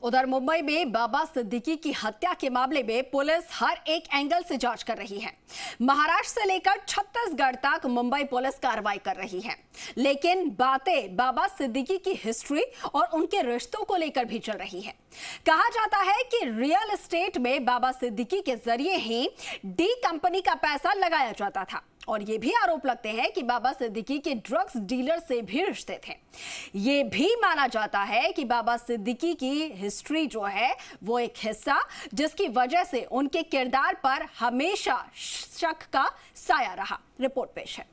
उधर मुंबई में बाबा सिद्दीकी की हत्या के मामले में पुलिस हर एक एंगल से जांच कर रही है। महाराष्ट्र से लेकर छत्तीसगढ़ तक मुंबई पुलिस कार्रवाई कर रही है, लेकिन बातें बाबा सिद्दीकी की हिस्ट्री और उनके रिश्तों को लेकर भी चल रही है। कहा जाता है कि रियल एस्टेट में बाबा सिद्दीकी के जरिए ही डी कंपनी का पैसा लगाया जाता था और ये भी आरोप लगते हैं कि बाबा सिद्दीकी के ड्रग्स डीलर से भी रिश्ते थे। ये भी माना जाता है कि बाबा सिद्दीकी की हिस्ट्री जो है वो एक हिस्सा जिसकी वजह से उनके किरदार पर हमेशा शक का साया रहा। रिपोर्ट पेश है।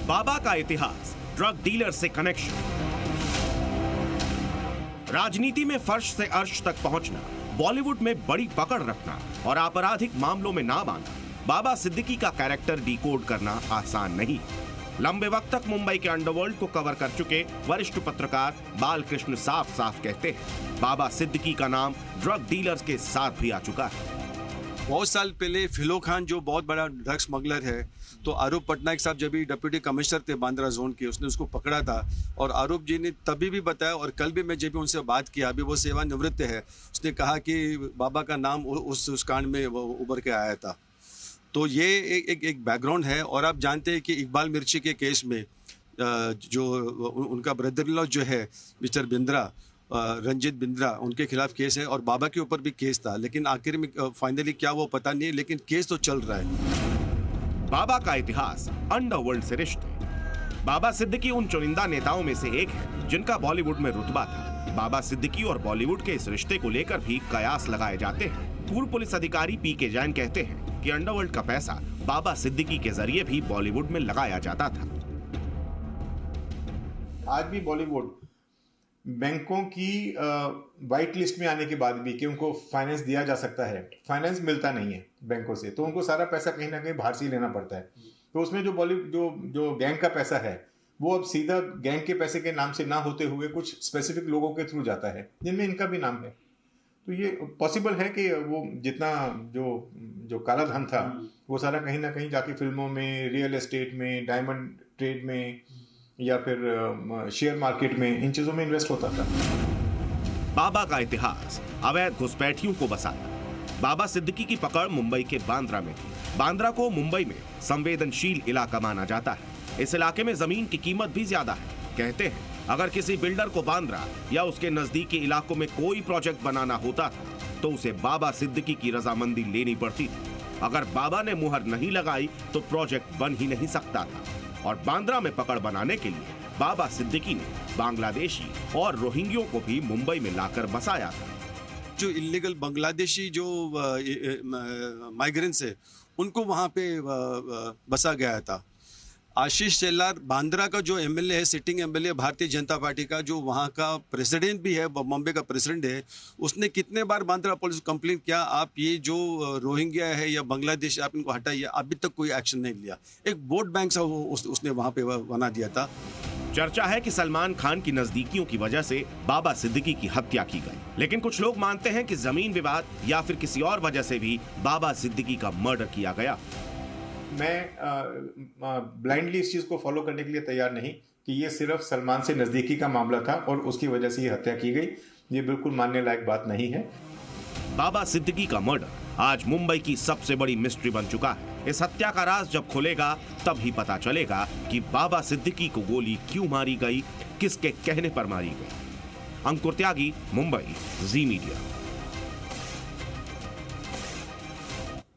बाबा का इतिहास, ड्रग डीलर से कनेक्शन, राजनीति में फर्श से अर्श तक पहुंचना, बॉलीवुड में बड़ी पकड़ रखना और आपराधिक मामलों में नाम आना। बाबा सिद्दीकी का कैरेक्टर डिकोड करना आसान नहीं। लंबे वक्त तक मुंबई के अंडरवर्ल्ड को कवर कर चुके वरिष्ठ पत्रकार बालकृष्ण साफ साफ कहते हैं, बाबा सिद्दीकी का नाम ड्रग डीलर्स के साथ भी आ चुका है। बहुत साल पहले फिलो खान जो बहुत बड़ा ड्रग स्मगलर है, तो आरूप पटनायक साहब जब भी डिप्यूटी कमिश्नर थे बांद्रा जोन के, उसने उसको पकड़ा था और आरूप जी ने तभी भी बताया और कल भी मैं जब भी उनसे बात किया, अभी वो सेवानिवृत्त है, उसने कहा कि बाबा का नाम उस कांड में वो उभर के आया था। तो ये एक बैकग्राउंड है। और आप जानते हैं कि इकबाल मिर्ची के केस में जो उनका ब्रदर इन लॉ जो है मिस्टर बिंद्रा, रंजीत बिंद्रा, उनके खिलाफ केस है और बाबा के ऊपर भी केस था, लेकिन आखिर में फाइनली क्या वो पता नहीं है, लेकिन केस तो चल रहा है। बाबा का इतिहास, अंडरवर्ल्ड से रिश्ते। बाबा सिद्दीकी उन चुनिंदा नेताओं में से एक है जिनका बॉलीवुड में रुतबा था। बाबा सिद्दीकी और बॉलीवुड के इस रिश्ते को लेकर भी कयास लगाए जाते हैं। पूर्व पुलिस अधिकारी पीके जैन कहते हैं कि अंडरवर्ल्ड का पैसा बाबा सिद्दीकी के जरिए भी बॉलीवुड में लगाया जाता था। आज भी बॉलीवुड बैंकों की वाइट लिस्ट में आने के बाद भी कि उनको फाइनेंस दिया जा सकता है, फाइनेंस मिलता नहीं है बैंकों से, तो उनको सारा पैसा कहीं ना कहीं बाहर से ही लेना पड़ता है। तो उसमें जो बॉलीवुड जो गैंग का पैसा है वो अब सीधा गैंग के पैसे के नाम से ना होते हुए कुछ स्पेसिफिक लोगों के थ्रू जाता है, जिनमें इनका भी नाम है। तो ये पॉसिबल है कि वो जितना जो काला धन था वो सारा कहीं ना कहीं जाके फिल्मों में, रियल एस्टेट में, डायमंड ट्रेड में या फिर शेयर मार्केट में, इन चीजों में इन्वेस्ट होता था। बाबा का इतिहास, अवैध घुसपैठियों को बसाना। बाबा सिद्दीकी की पकड़ मुंबई के बांद्रा में थी। बांद्रा को मुंबई में संवेदनशील इलाका माना जाता है। इस इलाके में जमीन की कीमत भी ज्यादा है। कहते हैं अगर किसी बिल्डर को बांद्रा या उसके नजदीकी इलाकों में कोई प्रोजेक्ट बनाना होता था तो उसे बाबा सिद्दीकी की रजामंदी लेनी पड़ती थी। अगर बाबा ने मुहर नहीं लगाई तो प्रोजेक्ट बन ही नहीं सकता था। और बांद्रा में पकड़ बनाने के लिए बाबा सिद्दीकी ने बांग्लादेशी और रोहिंग्यों को भी मुंबई में लाकर बसाया था। जो इलीगल बांग्लादेशी जो माइग्रेंट्स है उनको वहाँ पे बसा गया था। आशीष शेलार बांद्रा का जो एमएलए है, sitting MLA Bharatiya Janata party का, जो वहाँ का प्रेसिडेंट भी है, बॉम्बे का प्रेसिडेंट है, उसने कितने बार बांद्रा पुलिस को कंप्लेंट किया, आप ये जो रोहिंग्या है या बांग्लादेश आप इनको हटाइए, अभी तक कोई एक्शन नहीं लिया। एक वोट बैंक सा उसने वहाँ पे बना दिया था। चर्चा है कि सलमान खान की नजदीकियों की वजह से बाबा सिद्दीकी की हत्या की गई, लेकिन कुछ लोग मानते हैं कि जमीन विवाद या फिर किसी और वजह से भी बाबा सिद्दीकी का मर्डर किया गया। मैं ब्लाइंडली इस चीज को फॉलो करने के लिए तैयार नहीं कि ये सिर्फ सलमान से नजदीकी का मामला था और उसकी वजह से ये हत्या की गई। ये बिल्कुल मानने लायक बात नहीं है। बाबा सिद्दीकी का मर्डर आज मुंबई की सबसे बड़ी मिस्ट्री बन चुका है। इस हत्या का राज जब खुलेगा तब ही पता चलेगा कि बाबा सिद्दीकी को गोली क्यों मारी गई, किसके कहने पर मारी गई। अंकुर त्यागी, मुंबई, जी मीडिया।